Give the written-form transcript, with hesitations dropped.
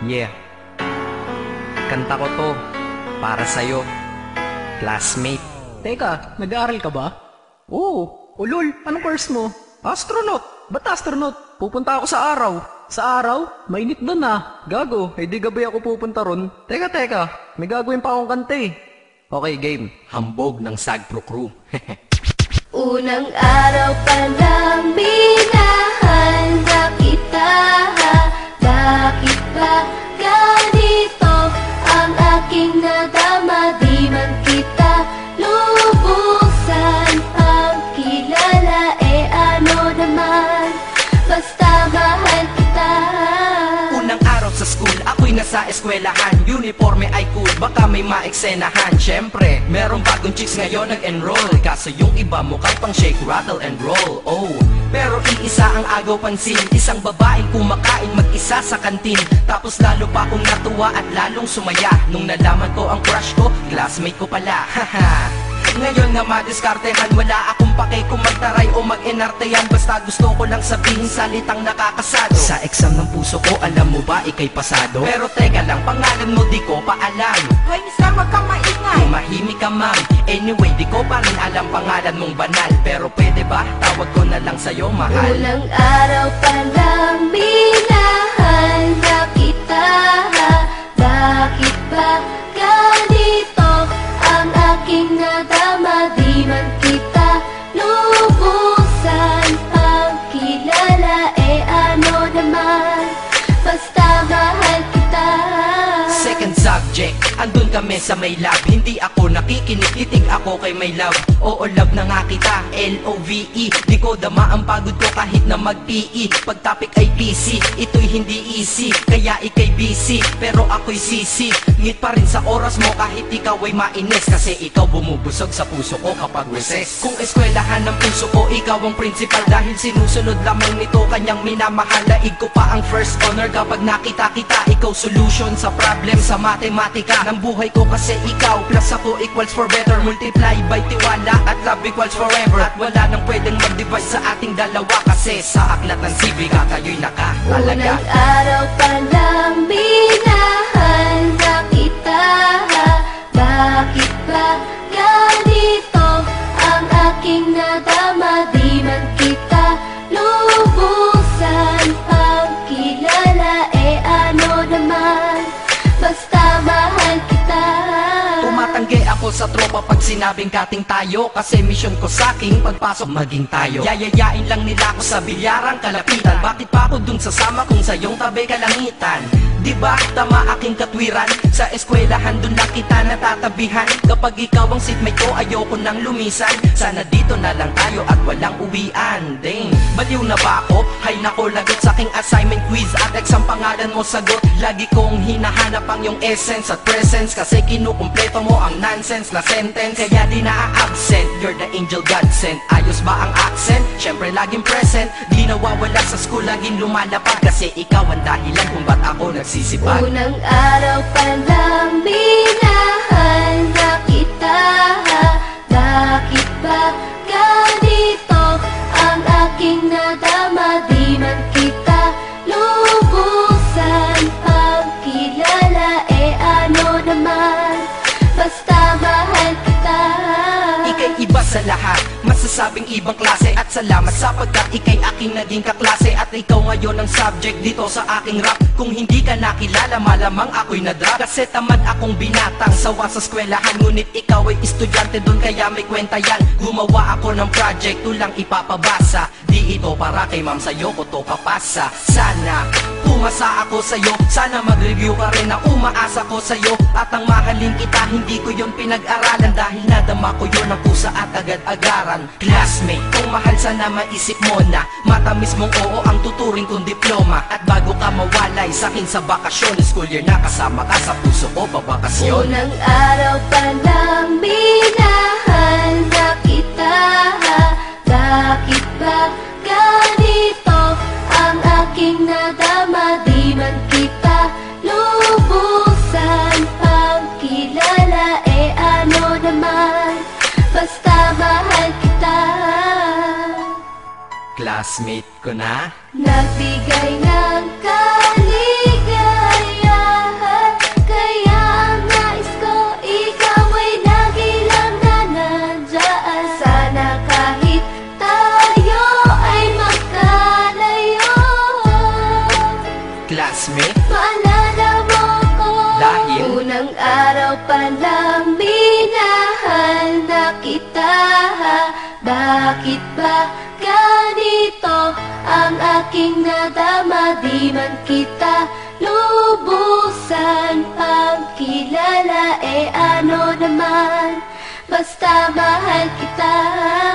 Yeah, kanta ko to para sa'yo, classmate. Teka, nag-aaral ka ba? Oo. Ulol, anong course mo? Astronaut. Ba't astronaut? Pupunta ako sa araw. Sa araw? Mainit doon ah. Gago, di gabi ako pupunta ron. Teka, may gagawin pa akong kanta eh. Okay, game. Hambog ng Sagpro Crew. Unang araw pa lang minahanda kita. Bakit ba ganito ang aking nadama? Di man kita lubusan ang kilala. Ano naman, basta mahal kita. Unang araw sa school, ako'y nasa eskwelahan. Uniforme ay cool, baka may maeksenahan. Syempre, merong bagong chicks ngayon nag-enroll. Kaso yung iba mukhang pang shake, rattle and roll. Oh, pero iisa ang agaw pansin. Isang babaeng kumakain mag-isa sa kantin. Tapos lalo pa akong natuwa at lalong sumaya nung nalaman ko ang crush ko, classmate ko pala. Haha. Ngayon nga madiskartehan, wala akong pake kung magtaray o mag-enartehan. Basta gusto ko lang sabihin salitang nakakasado. Sa exam ng puso ko, alam mo ba ikay pasado? Pero teka lang, pangalan mo di ko pa alam. Hoy, mister, wag kang maingay. Tumahimik ka ma'am. Anyway, di ko pa rin alam pangalan mong banal. Pero pwede ba, tawag ko na lang sa'yo mahal. Unang araw pa lang minahanda kita. Bakit ba ganito ang aking nadama? Di man kita lubusan ang kilala. Ano naman, basta mahal kita. Second subject, andun kami sa may lab. Hindi ako nakikinig, titig ako kay my love. Oo, love na nga kita, L-O-V-E. Di ko dama ang pagod ko kahit na mag-PE. Pag topic ay PC, ito'y hindi easy. Kaya ikay busy, pero ako'y sisi. Ngit pa rin sa oras mo kahit ikaw ay mainis. Kasi ikaw bumubusog sa puso ko kapag recess. Kung eskwelahan ng puso ko, ikaw ang principal. Dahil sinusunod lamang nito kanyang minamahal. Laig ko pa ang first honor kapag nakita kita. Ikaw solution sa problem sa matematika ng buhay ko. Kasi ikaw plus ako equals for better. Multiply by tiwala at love equals forever. At wala nang pwedeng mag-divide sa ating dalawa. Kasi sa aklat ng sibiga kayo'y nakatalaga. Unang araw pa lang minahanda kita. Bakit ba ganito ang aking nadama? Di man kita lubusan ang kilala. Ano naman, basta mahal kita. Tumatanggi ako sa tropa pag sinabing kating tayo. Kasi mission ko sa'king pagpasok maging tayo. Yayayain lang nila ako sa bilyarang kalapitan. Bakit pa ako dun sasama kung sa iyong tabi kalangitan? Diba tama aking katwiran? Sa eskwelahan dun lang kita natatabihan. Kapag ikaw ang seatmate ko, ayoko nang lumisan. Sana dito na lang tayo at walang uwian. Dang, baliw na ba ako? Hay nako, lagot sa aking assignment quiz at exam pangalan mo sagot. Lagi kong hinahanap ang yung essence at presence. Kasi kinukumpleto mo ang nonsense na sentence. Kaya di na-absent, you're the angel God sent. Ayos ba ang accent? Syempre laging present. Di nawawala sa school, laging lumalapag. Kasi ikaw ang dahilan kung ba't ako nagsisipag. Unang araw pa lang minahanda kita. Bakit ba ganito ang aking nadama? Di man kita lubusan ang kilala. Ano naman, basta mahal kita. Ika'y iba sa lahat, masasabing ibang klase. At salamat sapagkat ika'y aking naging kaklase. At ikaw ngayon ang subject dito sa aking rap. Kung hindi ka nakilala, malamang ako'y nadrag. Kasi tamad akong binatang sawa sa eskwelahan. Ngunit ikaw ay estudyante dun, kaya may kwenta yan. Gumawa ako ng project, tulang ipapabasa. Di ito para kay ma'am, sa'yo ko to papasa. Sana pumasa ako sa'yo, sana mag-review ka rin na umaasa ko sa'yo. At ang mahalin kita, hindi ko yon pinag-aralan. Dahil nadama ko yun ang pusa at agad-agaran. Classmate, kung mahal sana maisip mo na matamis mong oo ang tuturing kong diploma. At bago ka mawalay sa'kin sa bakasyon, school year na kasama ka sa puso ko babakasyon. Unang araw pa lang minahanda kita. Bakit ba ganito ang aking nadama? Di man kita lubusan ang kilala. Ano naman, basta mahal kita. Classmate ko na Nagbigay ng kaligayahan. minahal na kita. Bakit ba ganito ang aking nadama? Di man kita lubusan pagkilala, ano naman, basta mahal kita.